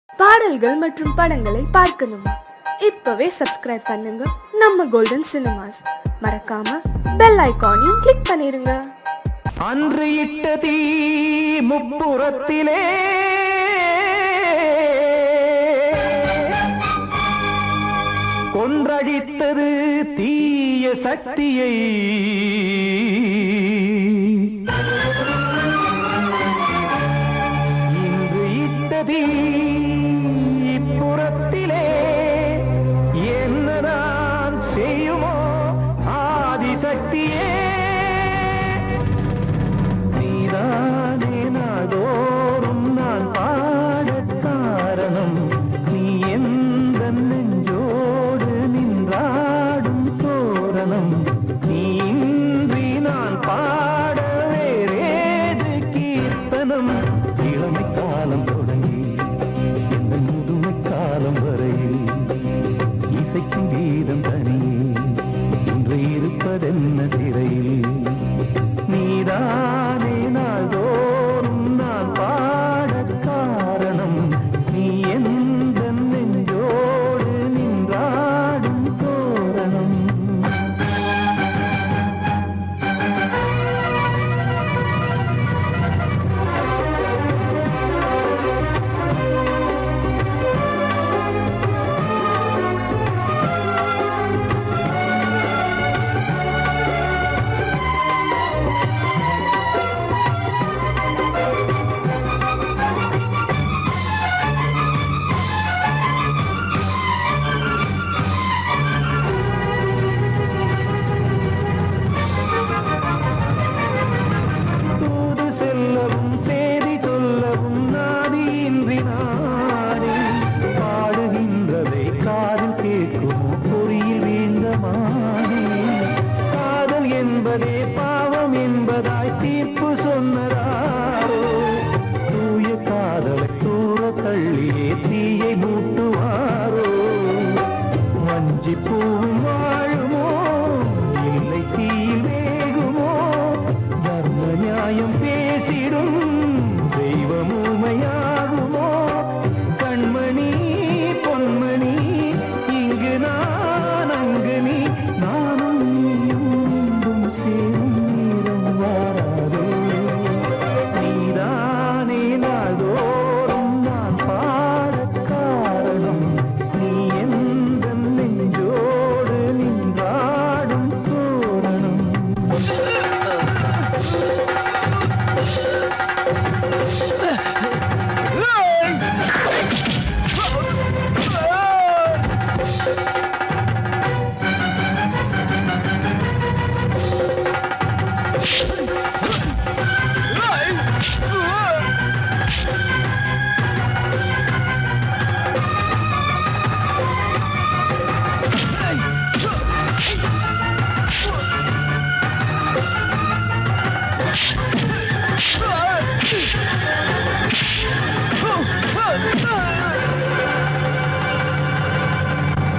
பாடல்கள் மற்றும் படங்களை பார்க்கணுமா? இப்பவே சப்ஸ்கிரைப் பண்ணுங்க நம்ம கோல்டன் சினிமாஸ். மறக்காம பெல் ஐகானையும் கிளிக் பண்ணிருங்க. அன்று இட்ட தீ முப்புறத்திலே கொன்றடித்தது தீய சக்தியை. இன்று இட்ட தீ இப்புறத்திலே என்னதான் செய்யுமோ ஆதிசக்தியே. நீதானே நாள்தோறும் நான் பாட காரணம், நீ எந்த நெஞ்சோடு நின்றாடும் தோரணம். நீ இன்றி நான் பாட வேறேது கீர்த்தனம். இளமை காலம் தொடங்கி இந்த முதுமை காலம் வரையில் இசைக்கும் கீதம் தனியே இன்று இருப்பதென்ன சிறையில். நீதானே நாள்தோறும் நான் பாட காரணம், நீ எந்த நெஞ்சோடு நின்றாடும் தோரணம். தூது செல்லவும் சேதி சொல்லவும் நாதியின்றி நானே பாடுகின்றதை காதில் கேட்குமோ பொறியில் வீழ்ந்தமானே. காதல் என்பதே பாவம் என்பதாய் தீர்ப்பு சொன்னதாரோ, தூய காதலை தூர தள்ளியே தீயை மூட்டுவாரோ. வஞ்சி பூவும் வாழுமோ இல்லை தீயில் வேகுமோ, தர்ம நியாயம் பேசிடும் தெய்வம் ஊமையாகுமோ. கண்மணி பொன்மணி இங்கு நான் அங்கு நீ, நானும் நீயும் மீண்டும் சேரும் நேரம் வாராதோ. நீதானே நாள்தோறும் நான் பாட காரணம், நீ எந்த நெஞ்சோடு நின்றாடும் தோரணம்.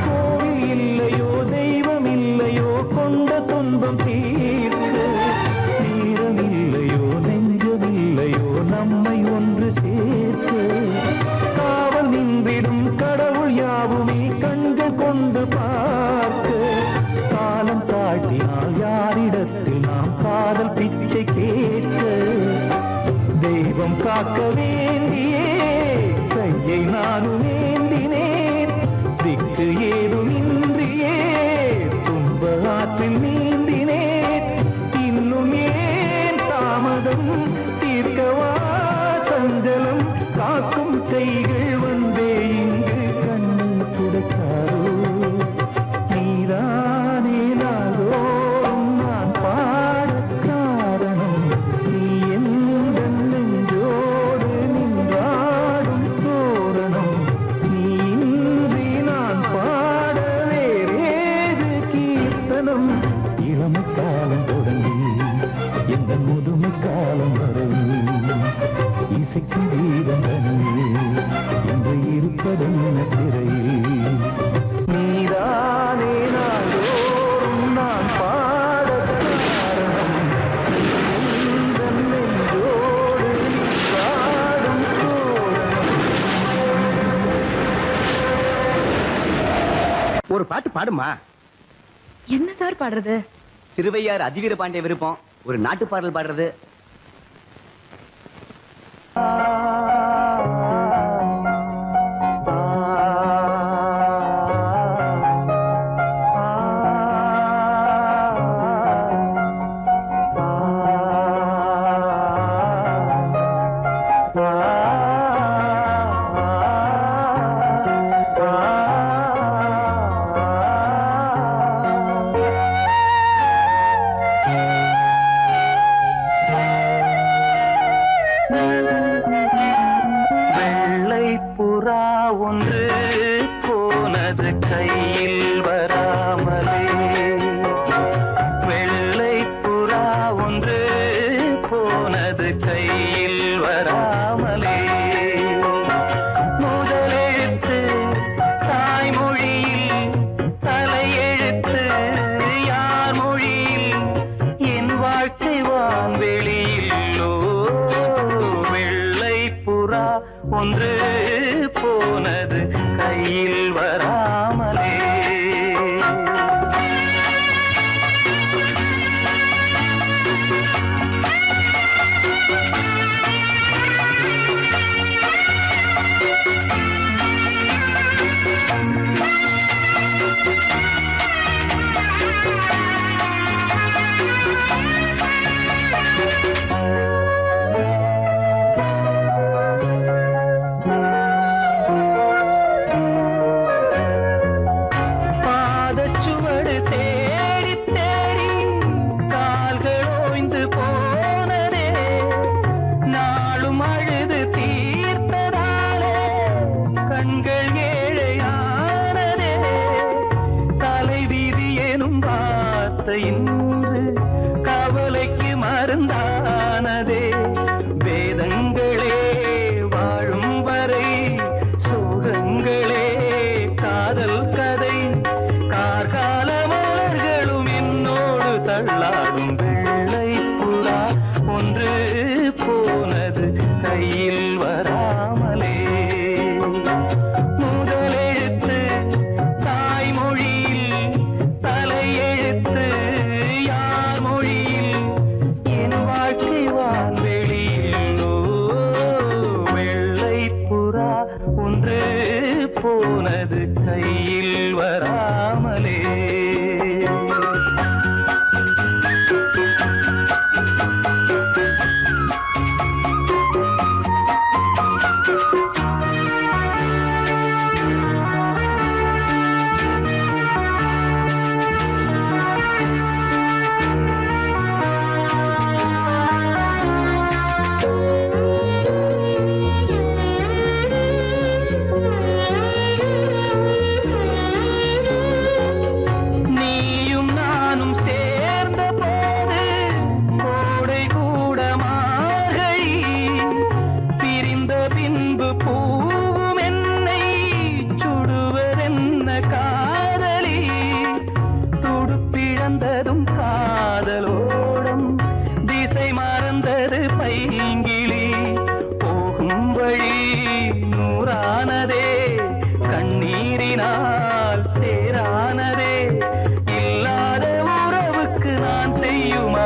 கோவில் இல்லையோ தெய்வம் இல்லையோ கொண்ட துன்பம் தீர்க்க, நேரம் இல்லையோ நெஞ்சம் இல்லையோ நம்மை ஒன்று சேர்க்க. காவல் நின்றிடும் கடவுள் யாவுமே கண்கள் கொண்டு பார்க்க. காலம் தாழ்த்தினால் யாரிடத்தில் நாம் காதல் பிச்சை கேட்க. தெய்வம் காக்க வேண்டியே கையை நானும் ஏந்தினேன், திக்கு ஏதும் இன்றியே துன்ப ஆற்றில் நீந்தினேன். இன்னும் ஏன் தாமதம் தீர்க்கவா சஞ்சலம், காக்கும் கைகள் வந்தே இங்கு கண்ணீர் துடைக்காரோ. நீதானே நாள்தோறும் நான் பாட காரணம், நீ எந்த நெஞ்சோடு நின்றாடும் தோரணம். நீ இன்றி நான் பாட வேறேது கீர்த்தனம். இளமை காலம் தொடங்கி எந்த முதுமை காலம் வரையில் இசைக்கும் கீதம் தனியே என்று இருப்பதென்ன சிறையில். நீதானே நாள்தோறும் நான் பாட காரணம், எந்த நெஞ்சோடு நின்றாடும் தோரணம். ஒரு பாட்டு பாடுமா? என்ன சார் பாடுறது? திருவையார் அதிவீர பாண்டிய விருப்பம், ஒரு நாட்டு பாடல் பாடுறது.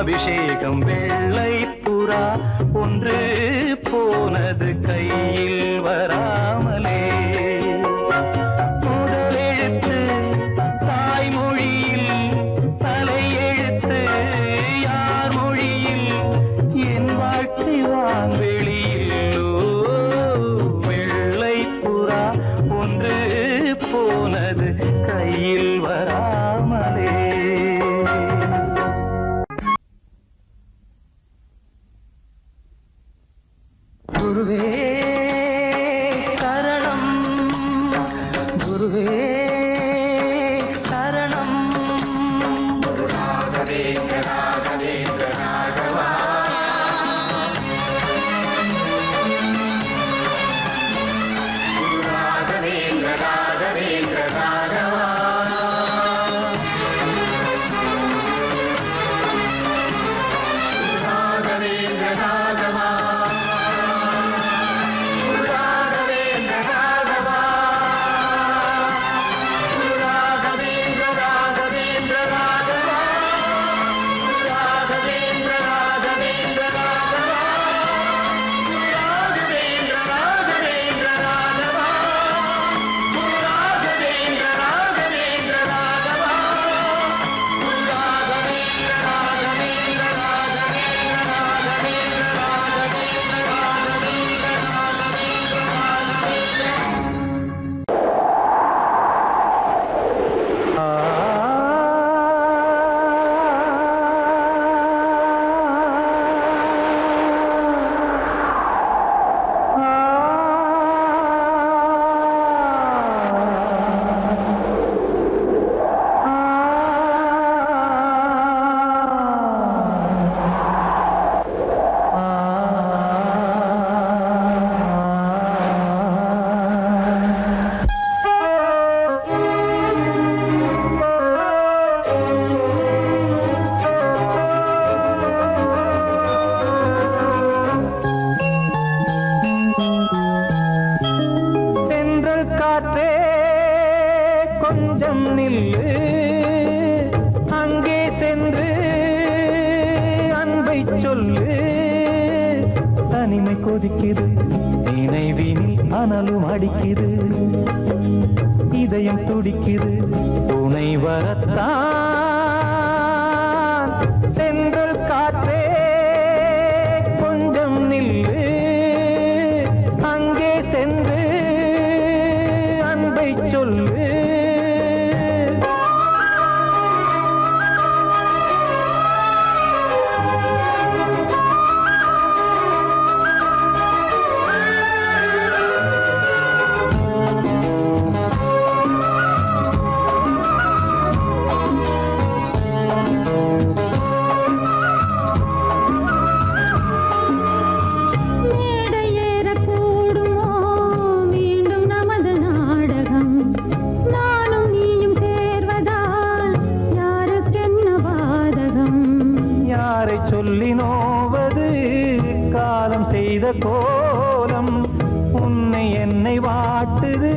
அபிஷேகம் வெள்ளை புறா ஒன்று போனது கையில் வராமலே. முதலெழுத்து தாய்மொழியில், தலையெழுத்து யார் மொழியில், என் வாழ்க்கை வான்வெளியில். வெள்ளை புறா ஒன்று போனது கையில் வராமலே. குருவே கொஞ்சம் நில்லு அங்கே சென்று அன்பை சொல்லு தனிமை கொதிக்குது நினைவினில் அனலும் அடிக்குது இதயம் துடிக்குது துணை வரத்தான் சென்றல் காற்றே கொஞ்சம் நில்லு அங்கே சென்று அன்பை சொல்லு சொல்லினோவது காலம் செய்த கோலம் உன்னை என்னை வாட்டுது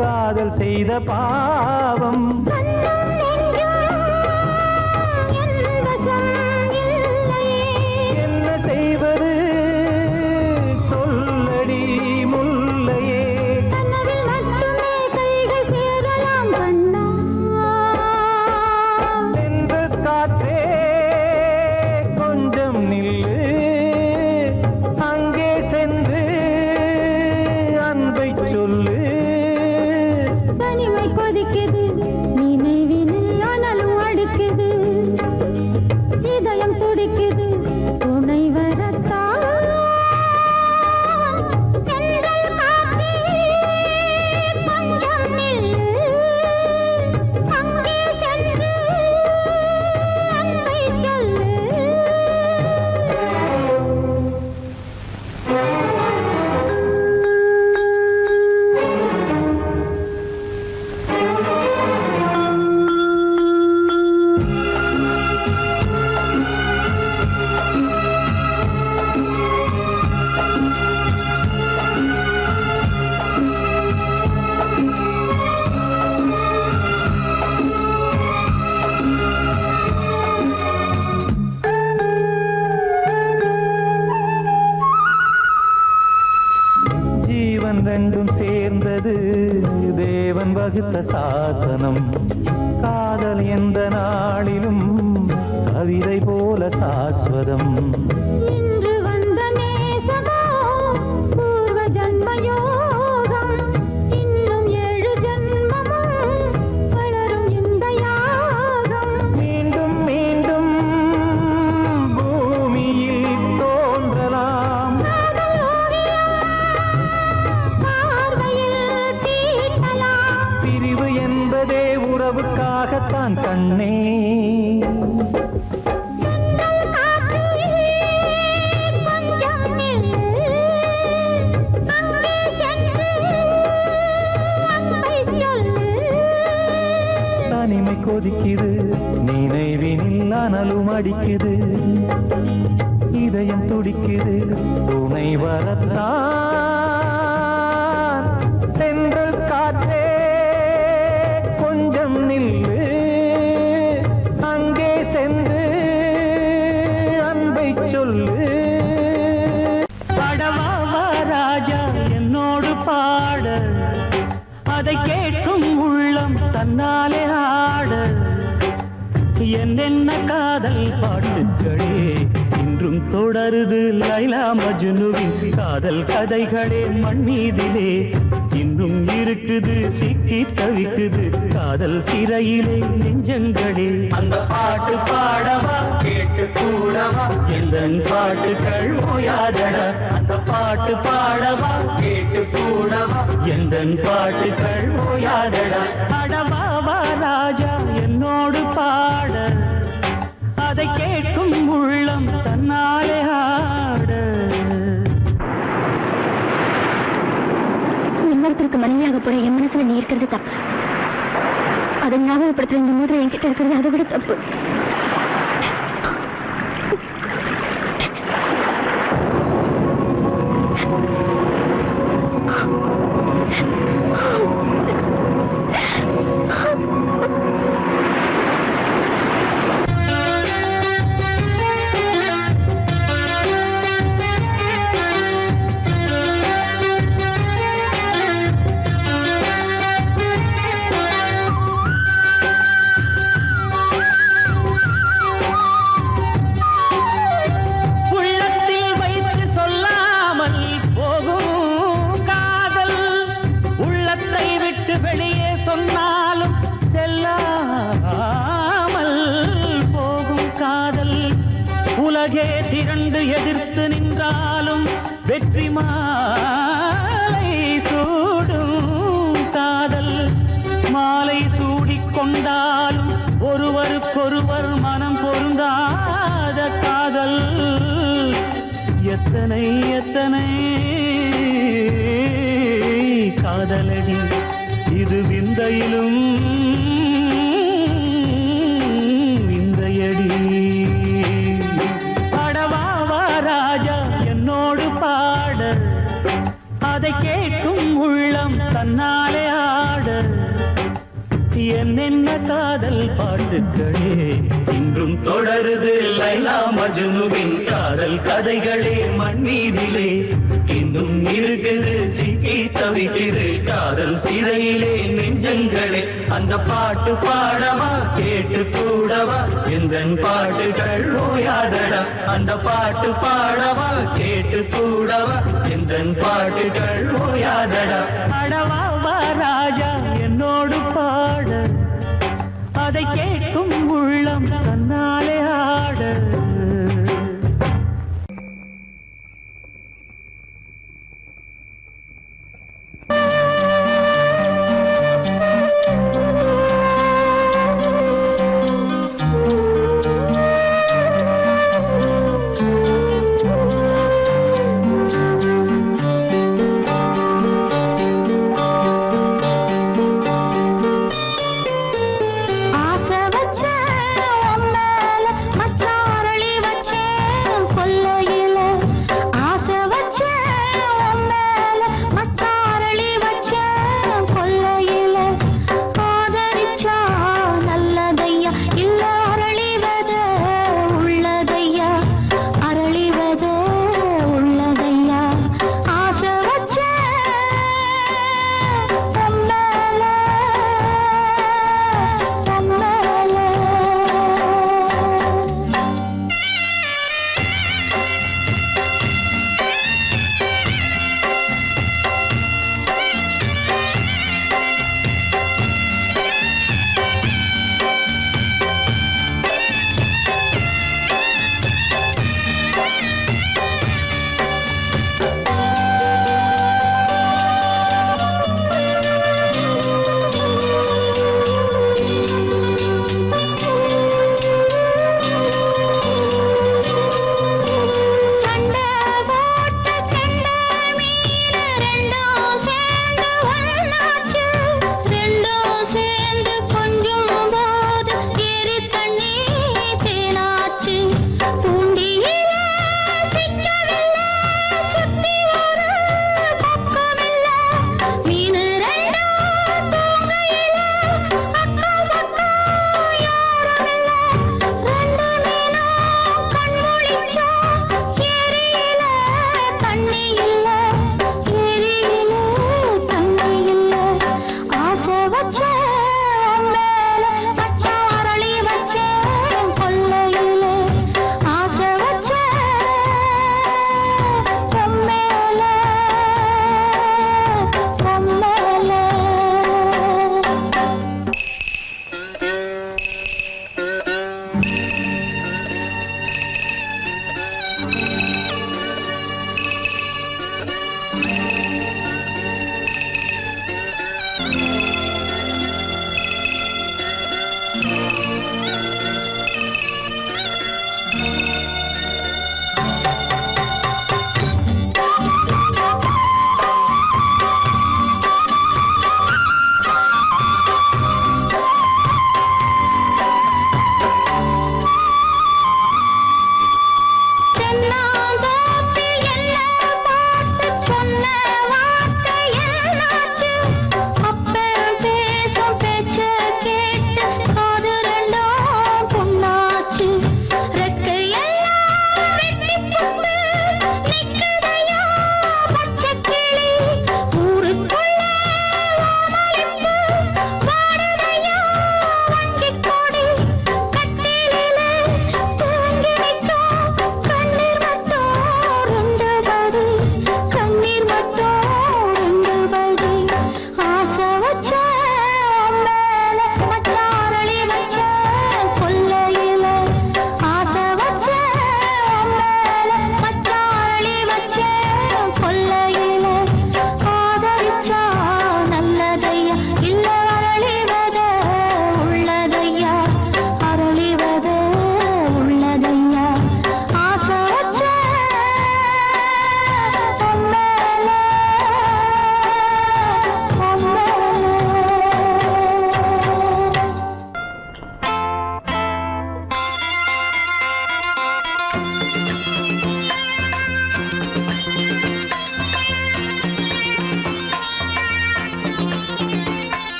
காதல் செய்த பாவம் என்ன செய்வது சொல்லடி முல்லையே சென்று காற்றே ரெண்டும் சேர்ந்தது தேவன் வகுத்த சாசனம் காதல் எந்த நாளிலும் கவிதை போல சாஸ்வதம் இன்று வந்த நேசமோ பூர்வ ஜன்மயோகம் இன்னும் 7 ஜன்மமும் வளரும் இந்த யாகம் மீண்டும் மீண்டும் பூமியில் தோன்றலாம் பிரிவு என்பதே உறவுக்காகத்தான் கண்ணே தனிமை கொதிக்குது நினைவினில் அனலும் அடிக்குது இதயம் துடிக்குது துணை வரத்தான் சென்றல் காற்றே கொஞ்சம் நில்லு அங்கே சென்று அன்பை சொல்லு படவா ராஜா என்னோடு பாட அதை கேட்கும் உள்ளம் தன்னாலே ஆட என்னென்ன காதல் பாட்டுக்களே இன்றும் தொடருது லைலா மஜ்னுவின் காதல் கதைகளே மண் மீதிலே இன்னும் இருக்குது சிக்கி தவிக்குது காதல் சிறையிலே நெஞ்சங்களே அந்த பாட்டு பாடவா கேட்டு கூடவா எந்த பாட்டுகள் ஓயாதடா அந்த பாட்டு பாடவா கேட்டு கூடவா எந்த பாட்டுகள் ஓயாதடா அடவா ராஜா என்னோடு பாட அதை கேட்கும் உள்ளம் தன்னாலே ஆட இன்னொருத்தருக்கு மனைவியாக போற என் மனசுல நீ இருக்கிறது தப்பு அதை ஞாபகப்படுத்துற இந்த மூதிரை என்கிட்ட இருக்கிறது அதை விட தப்பு விட்டு வெளியே சொன்னாலும் செல்லாமல் போகும் காதல். உலகே திரண்டு எதிர்த்து நின்றாலும் வெற்றி மாலை சூடும் காதல். மாலை சூடிக்கொண்டாலும் ஒருவருக்கொருவர் மனம் பொருந்தாத காதல். எத்தனை எத்தனை காதலடி இது விந்தையிலும் விந்தையடி. பாடவா ராஜா என்னோடு பாட, அதை கேட்கும் உள்ளம் தன்னாலே ஆட. என்னென்ன காதல் பாட்டுக்களே இன்றும் தொடருது லைலா மஜ்னுவின் காதல் கதைகளே மண் மீதிலே. இன்னும் இருக்குது சிக்கி தவிக்குது காதல் சிறையிலே நெஞ்சங்களே. அந்த பாட்டு பாடவா கேட்டு கூடவா எந்தன் பாட்டுகள் ஓயாதடா. அந்த பாட்டு பாடவா கேட்டு கூடவா எந்தன் பாட்டுகள் ஓயாதடா. அடவா வா ராஜா என்னோடு பாட, அதை கேட்கும் உள்ளம் தன்னாலே ஆட. ஆசை வச்ச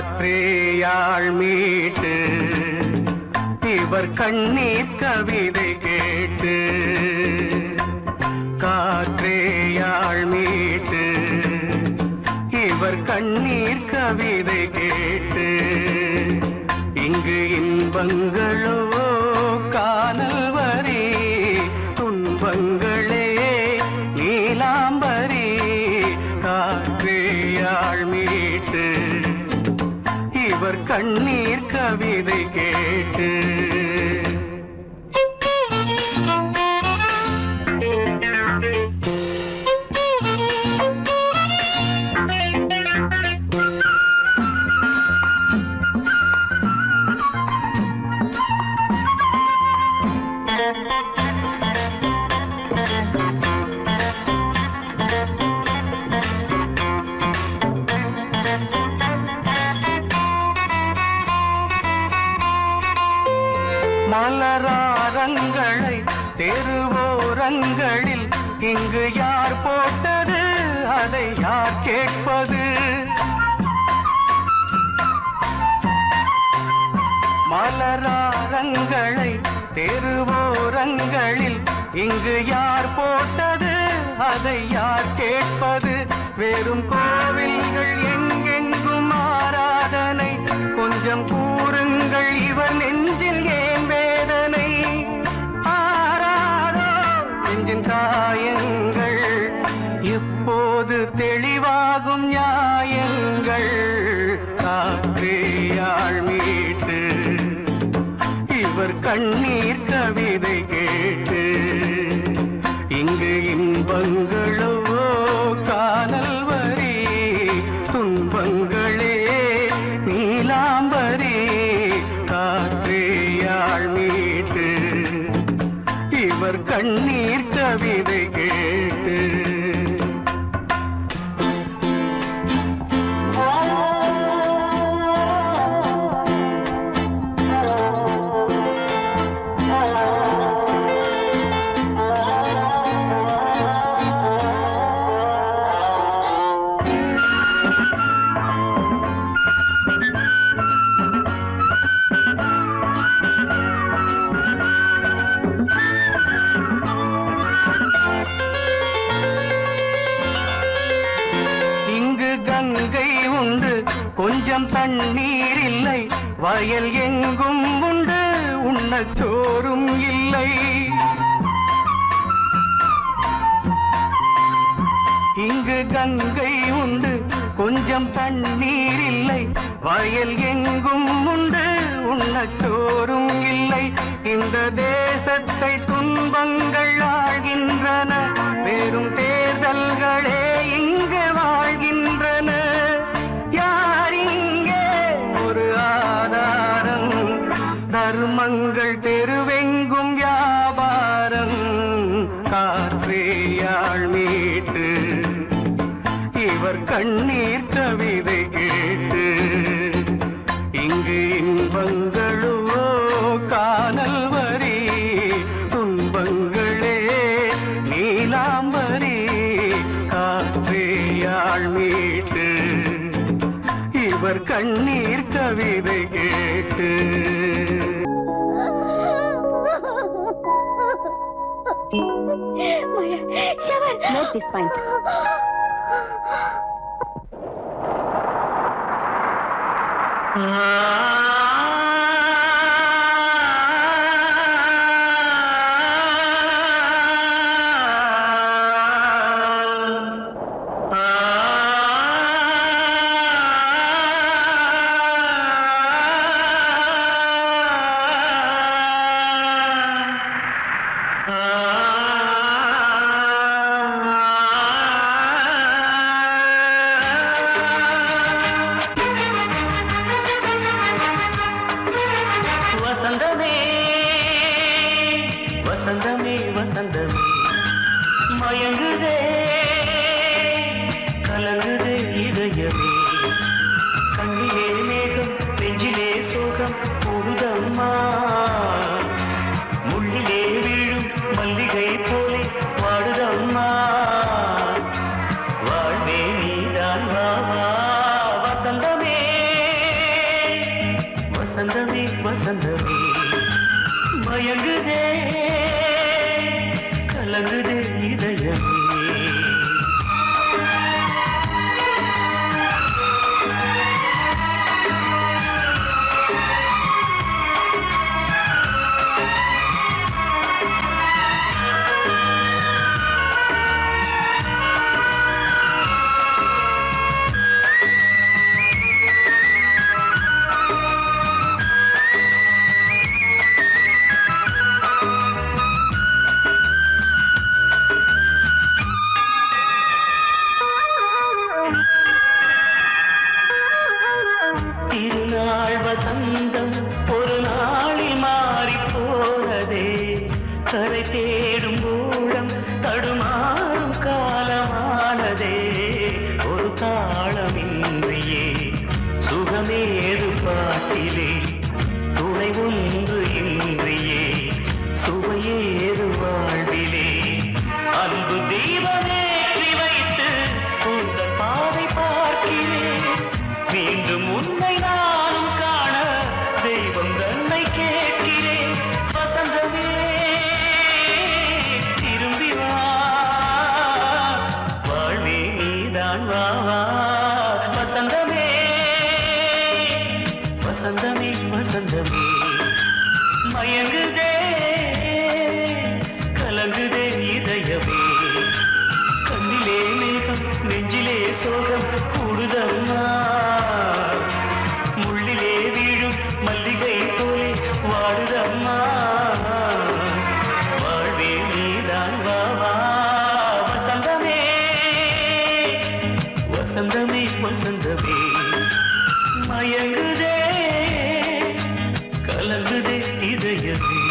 காற்றேயாள் மீட்டு இவர் கண்ணீர் கவிதை கேட்டு காற்றேயாள் மீட்டு இவர் கண்ணீர் கவிதை கேட்டு இங்கு இன்பங்களோ காணல் வரி துன்பங்களே நீலாம்பரி காற்றேயாள் மீட்டு இவர் கண்ணீர் கவிதை கேட்டு மலராரங்களை தெருவோரங்களில் இங்கு யார் போட்டது அதை யார் கேட்பது மலராரங்களை தெருவோரங்களில் இங்கு யார் போட்டது அதை யார் கேட்பது வெறும் கோவில்கள் எங்கெங்கும் ஆராதனை கொஞ்சம் கூறுங்கள் இவர் நெஞ்சில் ஏன் வேதனை ஆராரோ நெஞ்சின் காயங்கள் எப்போது தெளிவாகும் நியாயங்கள் காற்றேயாள் மீட்டு இவர் கண்ணீர் கவிதை கேட்டு இங்கு இன்பங்களோ காணல் வரி துன்பங்களே நீலாம்பரி காற்றேயாள் மீட்டு இவர் கண்ணீர் கவிதை கேட்டு கங்கை உண்டு கொஞ்சம் தண்ணீர் இல்லை வயல் எங்கும் உண்டு உண்ணச் சோறும் இல்லை இங்கு கங்கை உண்டு கொஞ்சம் தண்ணீர் இல்லை வயல் எங்கும் உண்டு உண்ணச் சோறும் இல்லை இந்த தேசத்தை துன்பங்கள் ஆழ்கின்றன வெறும் தேர்தல்களே இங்கு வாழ்கின்றன யார் இங்கே ஒரு ஆதாரம் தர்மங்கள் தெருவெங்கும் வியாபாரம் காற்றேயாள் மீட்டு இவர் கண்ணீர் கவிதை கேட்டு இங்கு இன்பங்களோ காணல் வரி துன்பங்களே நீலாம்பரி காற்றேயாள் மீட்டு இவர் கண்ணீர் கவிதை கேட்டு Note this point. வசந்தமே வசந்தமே மயங்குதே கலங்குதே இதயமே திருநாள் வசந்தம் ஒரு நாளில் மாறி போனதே கரை தேடும் ஊழம் தடுமாறும் காலமானதே ஒரு தாளமின்றியே சுகமேது பாட்டிலே துணை ஒன்று இன்றியே சுவையேது வாழ்விலே அன்பு தீபமேற்றி வைத்து உங்கள் பாதை பார்க்கிறேன் மீண்டும் உன்னை நானும் காண தெய்வம் தன்னை கேட்கிறேன் வசந்தமே திரும்பி வா வாழ்வே நீதான் வா வா வசந்தமே வசந்தமே வசந்தமே மயங்குதே கலங்குதே இதயமே கண்ணிலே மேகம் நெஞ்சிலே சோகம் கூடுதம்மா முள்ளிலே வீழும் மல்லிகை போலே வாடுதம்மா வாழ்வே நீதான் வா வா வசந்தமே வசந்தமே வசந்தமே மயங்குதே கலங்குதே இதயமே